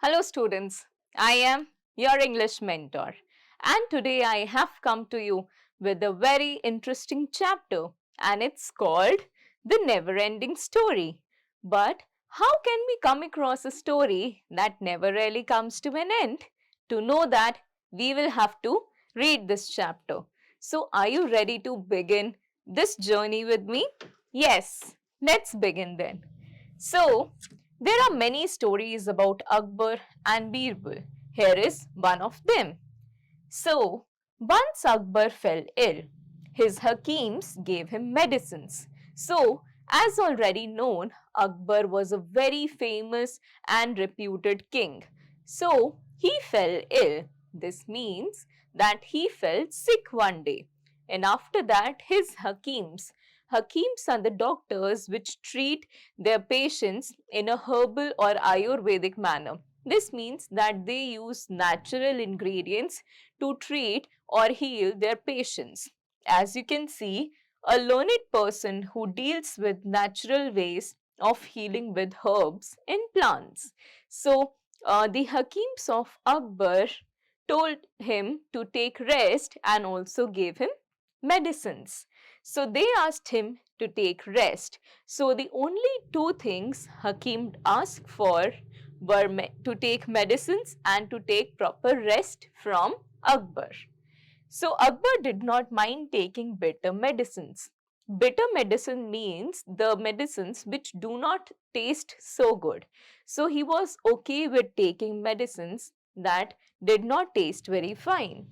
Hello students, I am your English mentor and today I have come to you with a very interesting chapter and it's called The Never-Ending Story. But how can we come across a story that never really comes to an end? To know that, we will have to read this chapter. So are you ready to begin this journey with me? Yes, let's begin then. So, there are many stories about Akbar and Birbal. Here is one of them. So, once Akbar fell ill. His Hakims gave him medicines. So, as already known, Akbar was a very famous and reputed king. So, he fell ill. This means that he fell sick one day. And after that, his Hakims are the doctors which treat their patients in a herbal or Ayurvedic manner. This means that they use natural ingredients to treat or heal their patients. As you can see, a learned person who deals with natural ways of healing with herbs and plants. So, the Hakims of Akbar told him to take rest and also gave him medicines. So, they asked him to take rest. So, the only two things Hakim asked for were to take medicines and to take proper rest from Akbar. So Akbar did not mind taking bitter medicines. Bitter medicine means the medicines which do not taste so good. So he was okay with taking medicines that did not taste very fine.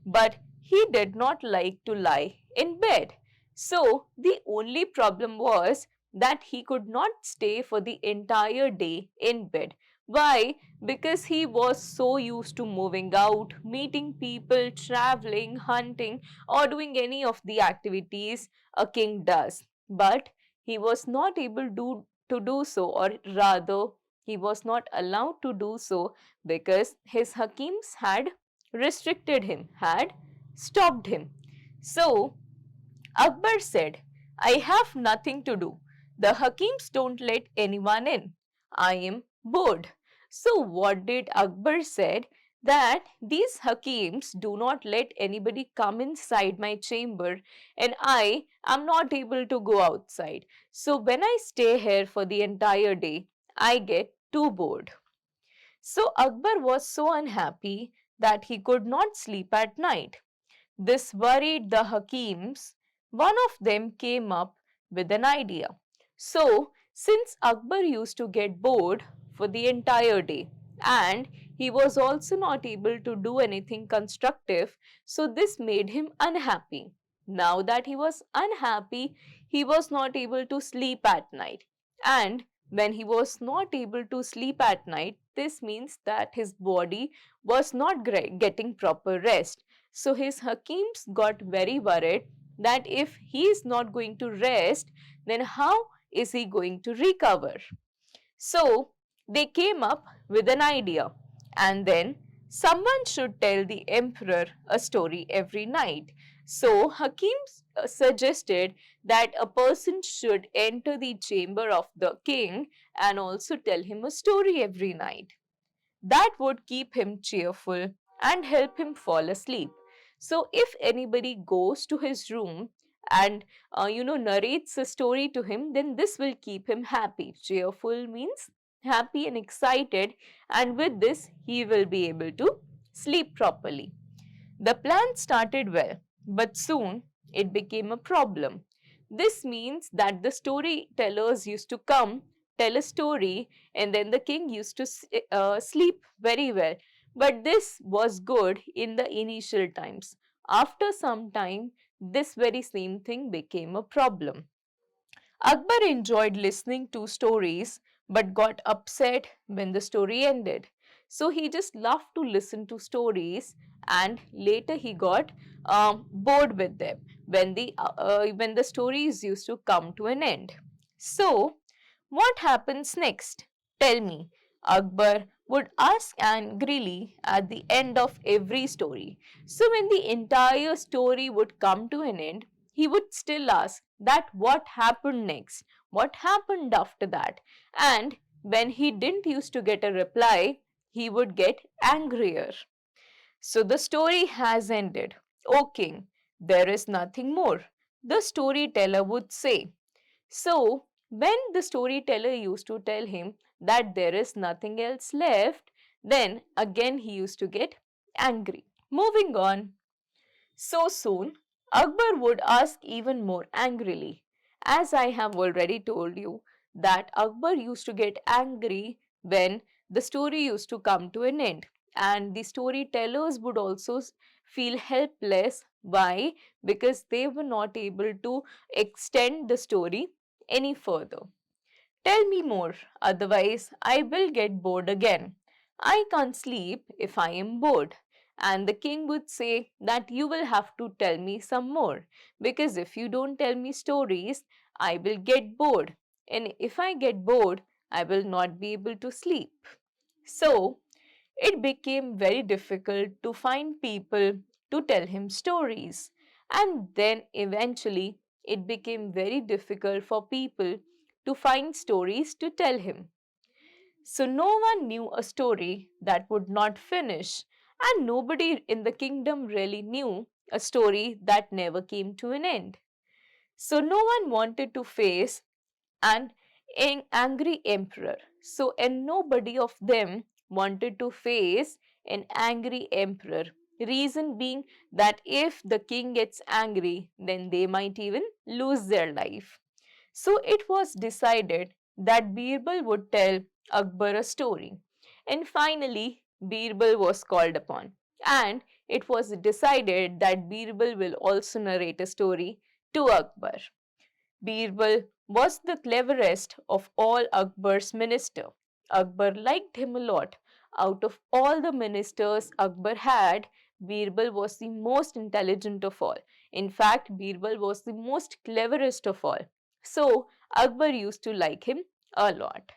But he did not like to lie in bed. So the only problem was that he could not stay for the entire day in bed. Why? Because he was so used to moving out, meeting people, traveling, hunting, or doing any of the activities a king does. But he was not able to do so, or rather, he was not allowed to do so because his Hakims had restricted him, had stopped him. So Akbar said, I have nothing to do. The Hakims don't let anyone in. I am bored. So what did Akbar said? That these Hakims do not let anybody come inside my chamber and I am not able to go outside. So when I stay here for the entire day, I get too bored. So Akbar was so unhappy that he could not sleep at night. This worried the Hakims. One of them came up with an idea. So, since Akbar used to get bored for the entire day and he was also not able to do anything constructive, so this made him unhappy. Now that he was unhappy, he was not able to sleep at night. And when he was not able to sleep at night, this means that his body was not getting proper rest. So his Hakims got very worried that if he is not going to rest, then how is he going to recover? So they came up with an idea, and then someone should tell the emperor a story every night. So Hakims suggested that a person should enter the chamber of the king and also tell him a story every night. That would keep him cheerful and help him fall asleep. So if anybody goes to his room and narrates a story to him, then this will keep him happy. Cheerful means happy and excited, and with this he will be able to sleep properly. The plan started well, but soon it became a problem. This means that the storytellers used to come, tell a story, and then the king used to sleep very well. But this was good in the initial times. After some time, this very same thing became a problem. Akbar enjoyed listening to stories but got upset when the story ended. So he just loved to listen to stories and later he got bored with them when the stories used to come to an end. So what happens next? Tell me. Akbar would ask angrily at the end of every story. So when the entire story would come to an end, he would still ask that what happened next, what happened after that. And when he didn't used to get a reply, he would get angrier. So the story has ended. O king, there is nothing more, the storyteller would say. So, when the storyteller used to tell him that there is nothing else left, then again he used to get angry. Moving on, so soon, Akbar would ask even more angrily. As I have already told you, that Akbar used to get angry when the story used to come to an end, and the storytellers would also feel helpless. Why? Because they were not able to extend the story any further. Tell me more, otherwise I will get bored again. I can't sleep if I am bored. And the king would say that you will have to tell me some more, because if you don't tell me stories, I will get bored. And if I get bored, I will not be able to sleep. So, it became very difficult to find people to tell him stories. And then eventually, it became very difficult for people to find stories to tell him. So, no one knew a story that would not finish, and nobody in the kingdom really knew a story that never came to an end. So, no one wanted to face and an angry emperor. So, and nobody of them wanted to face an angry emperor. Reason being that if the king gets angry, then they might even lose their life. So, it was decided that Birbal would tell Akbar a story. And finally, Birbal was called upon. And it was decided that Birbal will also narrate a story to Akbar. Birbal was the cleverest of all Akbar's ministers. Akbar liked him a lot. Out of all the ministers Akbar had, Birbal was the most intelligent of all. In fact, Birbal was the most cleverest of all. So, Akbar used to like him a lot.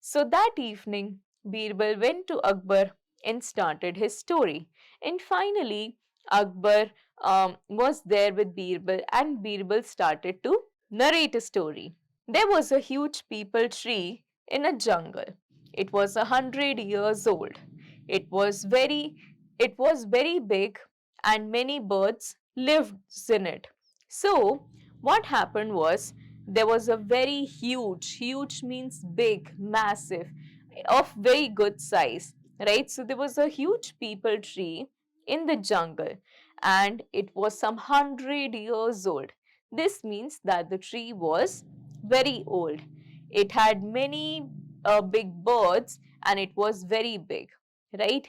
So that evening, Birbal went to Akbar and started his story. And finally, Akbar was there with Birbal, and Birbal started to narrate a story. There was a huge peepal tree in a jungle. It was 100 years old. It was very, it was very big, and many birds lived in it. So, what happened was there was a very huge means big, massive, of very good size, right? So, there was a huge peepal tree in the jungle, and it was some 100 years old. This means that the tree was very old. It had many big birds, and it was very big, right?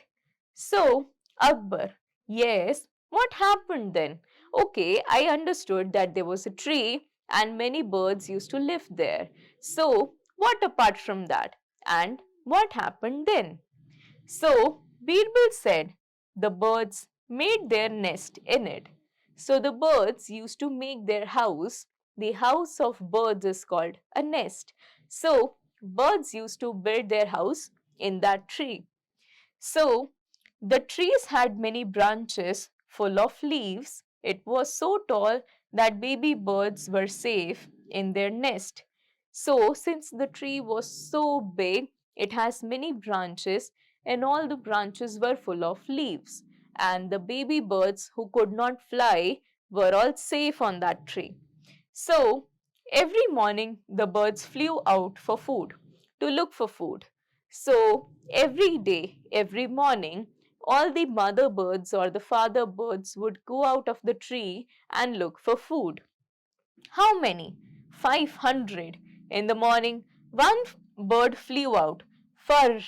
So, Akbar, yes, what happened then? Okay, I understood that there was a tree and many birds used to live there. So, what apart from that? And what happened then? So, Birbal said the birds made their nest in it. So, the birds used to make their house. The house of birds is called a nest. So, birds used to build their house in that tree. So, the trees had many branches full of leaves. It was so tall that baby birds were safe in their nest. So, since the tree was so big, it has many branches, and all the branches were full of leaves. And the baby birds who could not fly were all safe on that tree. So, every morning the birds flew out for food, to look for food. So, every day, every morning, all the mother birds or the father birds would go out of the tree and look for food. How many? 500. In the morning, one bird flew out. Fur.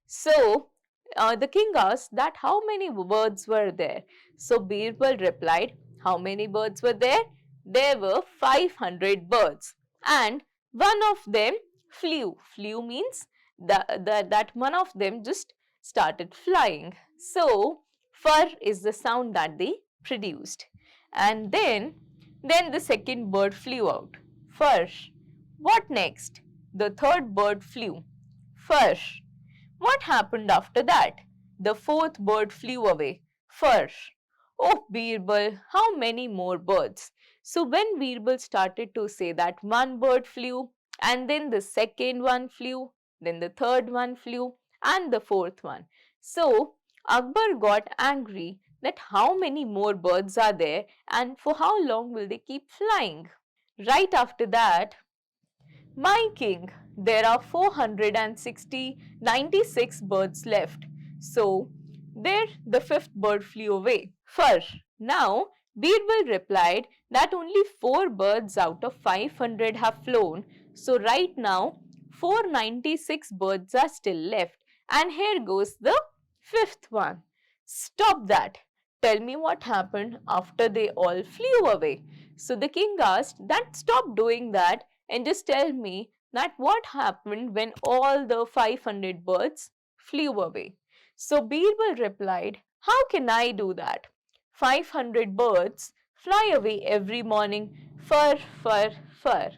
So, the king asked that how many birds were there? So, Birbal replied, how many birds were there? There were 500 birds. And one of them flew. Flew means that one of them just started flying. So, fur is the sound that they produced. And then the second bird flew out. Fur. What next? The third bird flew. Fur. What happened after that? The fourth bird flew away. Fur. Oh, Birbal, how many more birds? So when Birbal started to say that one bird flew, and then the second one flew, then the third one flew, and the fourth one. So Akbar got angry that how many more birds are there and for how long will they keep flying. Right after that, my king, there are 96 birds left. So, there the fifth bird flew away. Fur. Now, Birbal replied that only 4 birds out of 500 have flown. So, right now, 496 birds are still left. And here goes the fifth one. Stop that. Tell me what happened after they all flew away. So, the king asked that stop doing that and just tell me that what happened when all the 500 birds flew away. So Birbal replied, how can I do that? 500 birds fly away every morning, fur, fur, fur.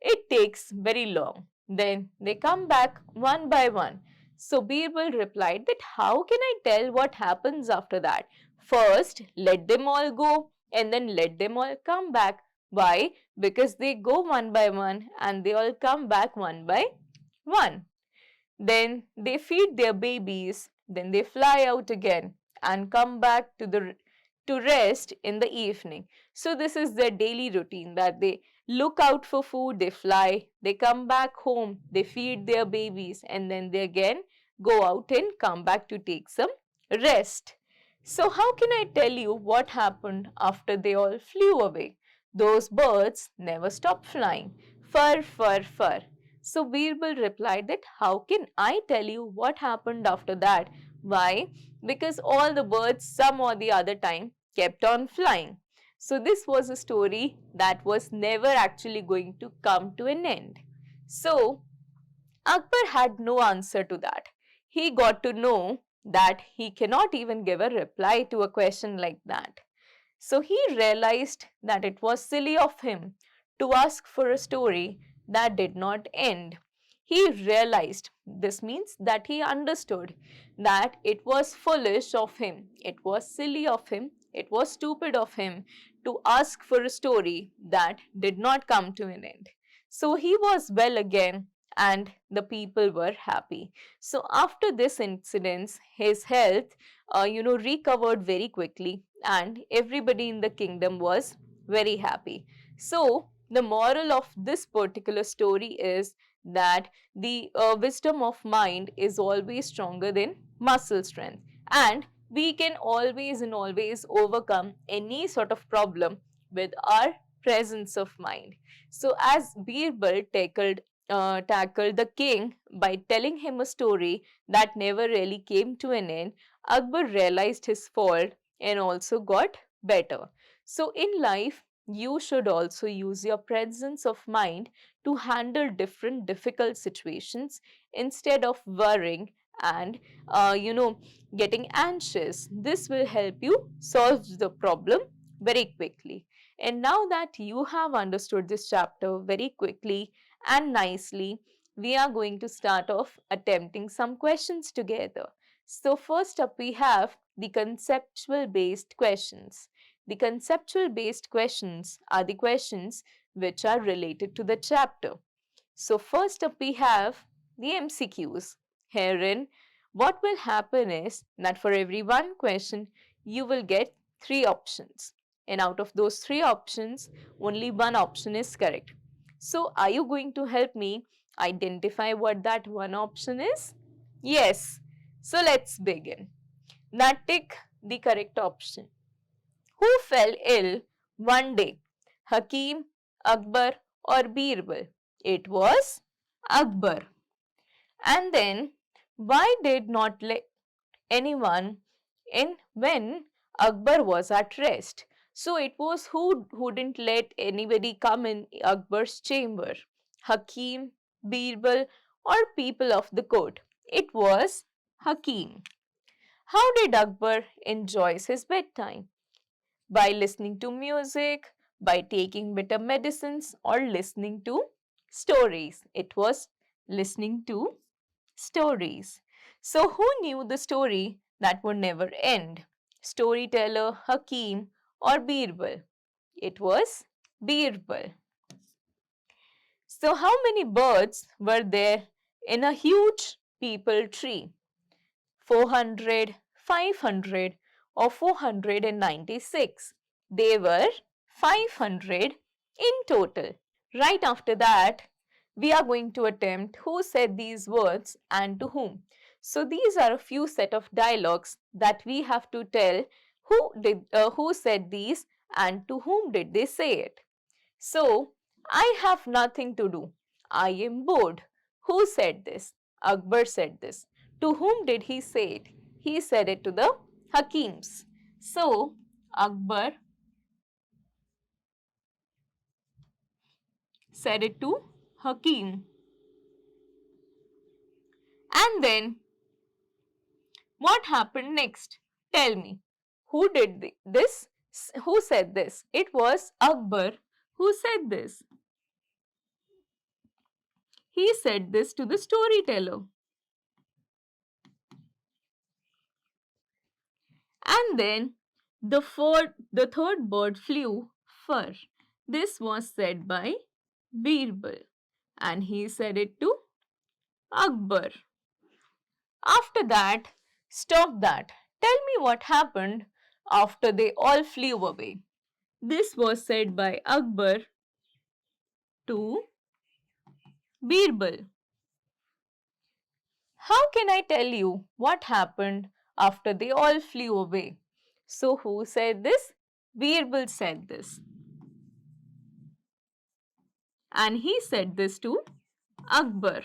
It takes very long. Then they come back one by one. So Birbal replied that how can I tell what happens after that? First, let them all go and then let them all come back. Why? Because they go one by one and they all come back one by one. Then they feed their babies, then they fly out again and come back to rest in the evening. So this is their daily routine that they look out for food, they fly, they come back home, they feed their babies and then they again go out and come back to take some rest. So how can I tell you what happened after they all flew away? Those birds never stopped flying. Fur, fur, fur. So Birbal replied that how can I tell you what happened after that? Why? Because all the birds some or the other time kept on flying. So this was a story that was never actually going to come to an end. So Akbar had no answer to that. He got to know that he cannot even give a reply to a question like that. So he realized that it was silly of him to ask for a story that did not end. He realized, this means that he understood that it was foolish of him, it was silly of him, it was stupid of him to ask for a story that did not come to an end. So he was well again and the people were happy. So after this incident, his health recovered very quickly and everybody in the kingdom was very happy. So the moral of this particular story is that the wisdom of mind is always stronger than muscle strength, and we can always and always overcome any sort of problem with our presence of mind. So as Birbal tackled the king by telling him a story that never really came to an end, Akbar realized his fault and also got better. So in life, you should also use your presence of mind to handle different difficult situations instead of worrying and getting anxious. This will help you solve the problem very quickly. And now that you have understood this chapter very quickly and nicely, we are going to start off attempting some questions together. So first up we have the conceptual based questions. The conceptual based questions are the questions which are related to the chapter. So first up we have the MCQs. Herein, what will happen is that for every one question, you will get 3 options. And out of those 3 options, only one option is correct. So are you going to help me identify what that one option is? Yes. So let's begin. Now tick the correct option. Who fell ill one day? Hakim, Akbar or Birbal? It was Akbar. And then, why did not let anyone in when Akbar was at rest? So it was who didn't let anybody come in Akbar's chamber? Hakim, Birbal or people of the court? It was Hakim. How did Akbar enjoy his bedtime? By listening to music, by taking bitter medicines, or listening to stories. It was listening to stories. So, who knew the story that would never end? Storyteller, Hakim, or Birbal? It was Birbal. So, how many birds were there in a huge people tree? 400, 500 or 496? They were 500 in total. Right after that, we are going to attempt who said these words and to whom. So these are a few set of dialogues that we have to tell who said these and to whom did they say it. So, I have nothing to do. I am bored. Who said this? Akbar said this. To whom did he say it? He said it to the Hakims. So, Akbar said it to Hakim. And then, what happened next? Tell me. Who did this? Who said this? It was Akbar who said this. He said this to the storyteller. And then the third bird flew fur. This was said by Birbal and he said it to Akbar. After that, stop that. Tell me what happened after they all flew away. This was said by Akbar to Birbal. How can I tell you what happened after they all flew away? So who said this? Birbal said this. And he said this to Akbar.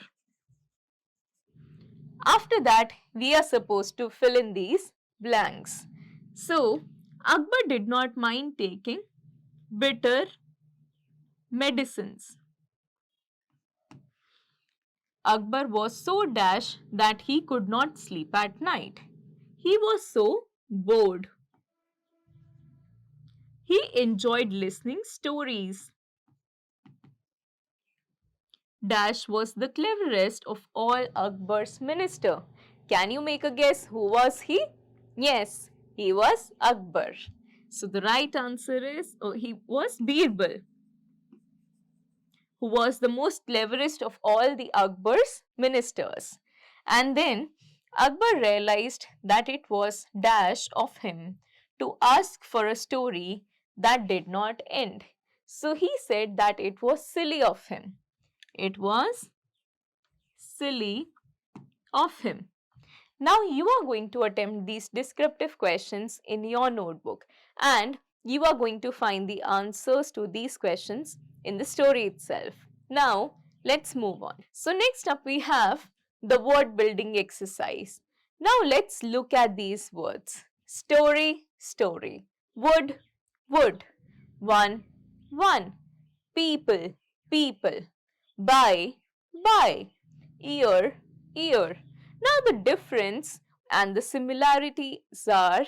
After that, we are supposed to fill in these blanks. So, Akbar did not mind taking bitter medicines. Akbar was so dash that he could not sleep at night. He was so bored. He enjoyed listening stories. Dash was the cleverest of all Akbar's minister. Can you make a guess who was he? Yes, he was Akbar. So the right answer is he was Birbal, who was the most cleverest of all the Akbar's ministers. And then Akbar realized that it was dash of him to ask for a story that did not end. So he said that it was silly of him. It was silly of him. Now you are going to attempt these descriptive questions in your notebook and you are going to find the answers to these questions in the story itself. Now let's move on. So next up we have the word building exercise. Now let's look at these words. Story, story. Wood, wood. One, one. People, people. Buy, buy. Ear, ear. Now the difference and the similarities are,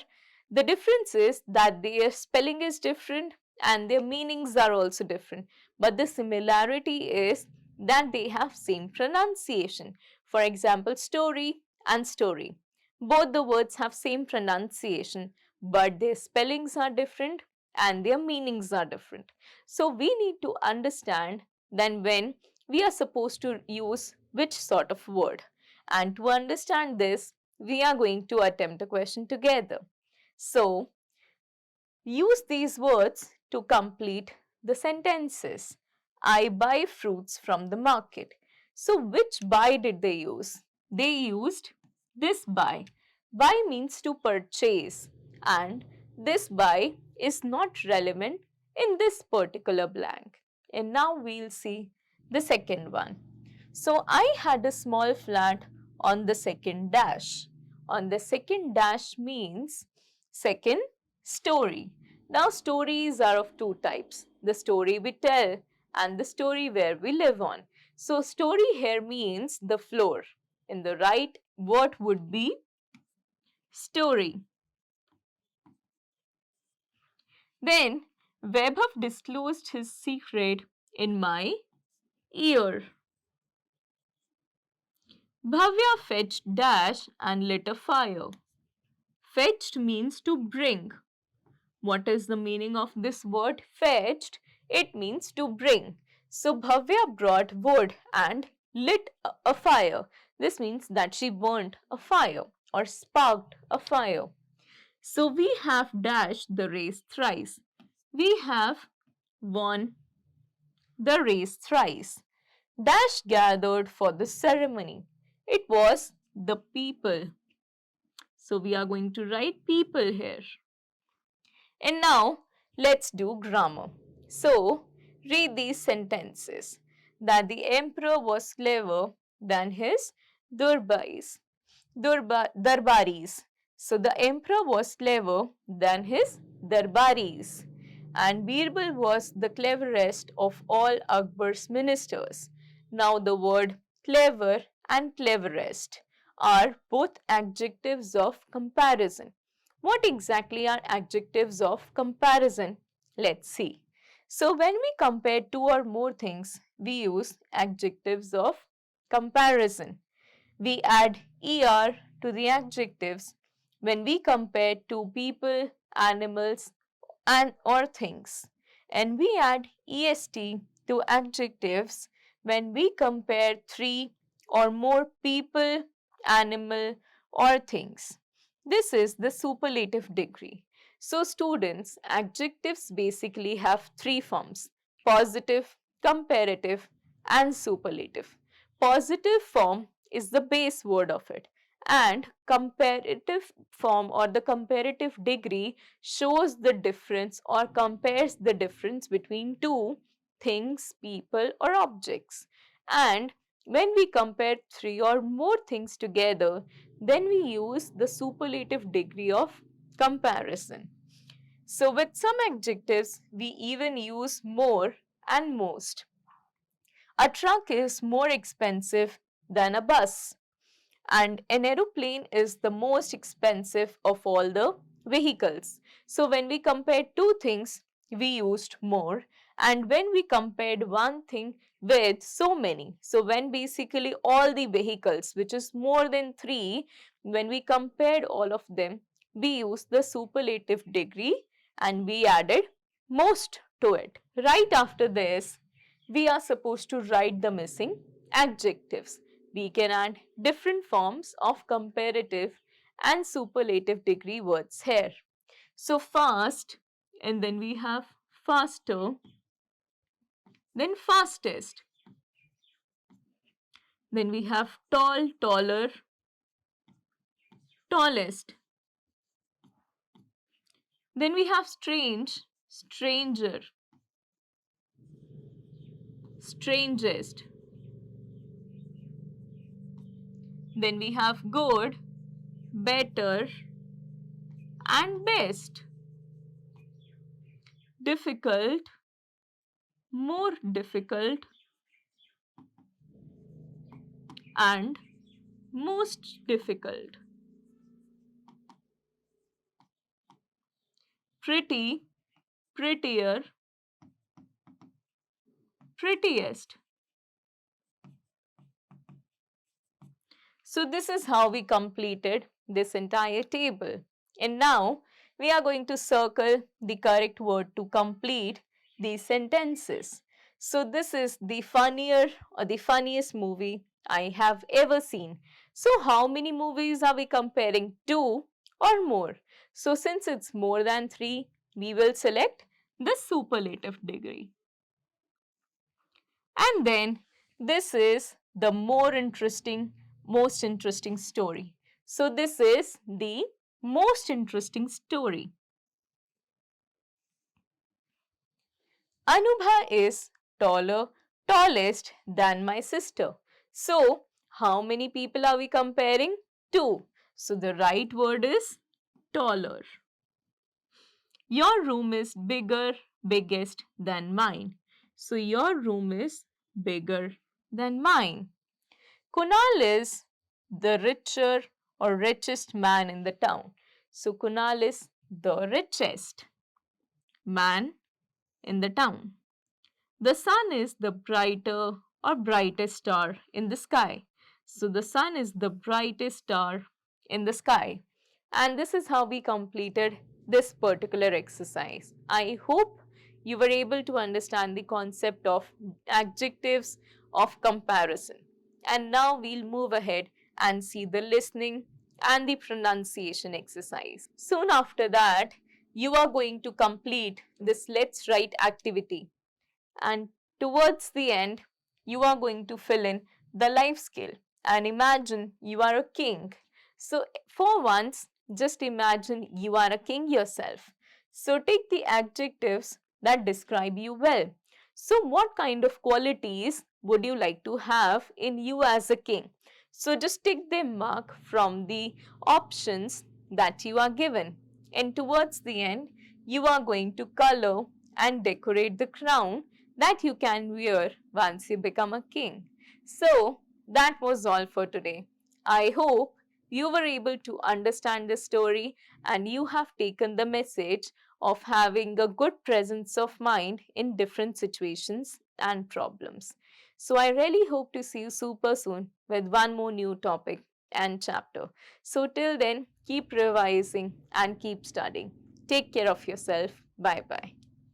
the difference is that their spelling is different and their meanings are also different. But the similarity is that they have same pronunciation. For example, story and story. Both the words have same pronunciation, but their spellings are different and their meanings are different. So we need to understand then when we are supposed to use which sort of word. And to understand this, we are going to attempt a question together. So, use these words to complete the sentences. I buy fruits from the market. So, which buy did they use? They used this buy. Buy means to purchase and this buy is not relevant in this particular blank. And now we'll see the second one. So, I had a small flat on the second dash. On the second dash means second story. Now, stories are of two types. The story we tell and the story where we live on. So, story here means the floor. In the right word would be story. Then, Vaibhav disclosed his secret in my ear. Bhavya fetched dash and lit a fire. Fetched means to bring. What is the meaning of this word fetched? It means to bring. So Bhavya brought wood and lit a fire. This means that she burnt a fire or sparked a fire. So we have dashed the race thrice. We have won the race thrice. Dash gathered for the ceremony. It was the people. So we are going to write people here. And now let's do grammar. So read these sentences. That the emperor was clever than his Durbais. Darbaris. So the emperor was clever than his Darbaris. And Birbal was the cleverest of all Akbar's ministers. Now the word clever and cleverest are both adjectives of comparison. What exactly are adjectives of comparison? Let's see. So when we compare two or more things, we use adjectives of comparison. We add er to the adjectives when we compare two people, animals, and or things. And we add est to adjectives when we compare three or more people, animal, or things. This is the superlative degree. So students, adjectives basically have three forms: positive, comparative, and superlative. Positive form is the base word of it, and comparative form or the comparative degree shows the difference or compares the difference between two things, people, or objects. And when we compare three or more things together, then we use the superlative degree of comparison. So with some adjectives, we even use more and most. A truck is more expensive than a bus, and an aeroplane is the most expensive of all the vehicles. So when we compared two things, we used more, and when we compared one thing with so many, so when basically all the vehicles, which is more than three, when we compared all of them, we used the superlative degree and we added most to it. Right after this, we are supposed to write the missing adjectives. We can add different forms of comparative and superlative degree words here. So fast, and then we have faster, then fastest. Then we have tall, taller, tallest. Then we have strange, stranger, strangest. Then we have good, better, and best. Difficult, more difficult, and most difficult. Pretty, prettier, prettiest. So this is how we completed this entire table. And now we are going to circle the correct word to complete these sentences. So this is the funniest movie I have ever seen. So how many movies are we comparing? Two or more? So since it's more than three, we will select the superlative degree. And then this is the most interesting story. So this is the most interesting story. Anubha is tallest than my sister. So how many people are we comparing? Two. So the right word is taller. Your room is biggest than mine. So your room is bigger than mine. Kunal is the richer or richest man in the town. So Kunal is the richest man in the town. The sun is the brighter or brightest star in the sky. So the sun is the brightest star in the sky. And this is how we completed this particular exercise. I hope you were able to understand the concept of adjectives of comparison. And now we'll move ahead and see the listening and the pronunciation exercise. Soon after that, you are going to complete this Let's Write activity, and towards the end, you are going to fill in the life skill and imagine you are a king. So, for once, just imagine you are a king yourself. So, take the adjectives that describe you well. So, what kind of qualities would you like to have in you as a king? So, just take the mark from the options that you are given. And towards the end, you are going to color and decorate the crown that you can wear once you become a king. So, that was all for today. I hope you were able to understand the story and you have taken the message of having a good presence of mind in different situations and problems. So, I really hope to see you super soon with one more new topic and chapter. So, till then, keep revising and keep studying. Take care of yourself. Bye bye.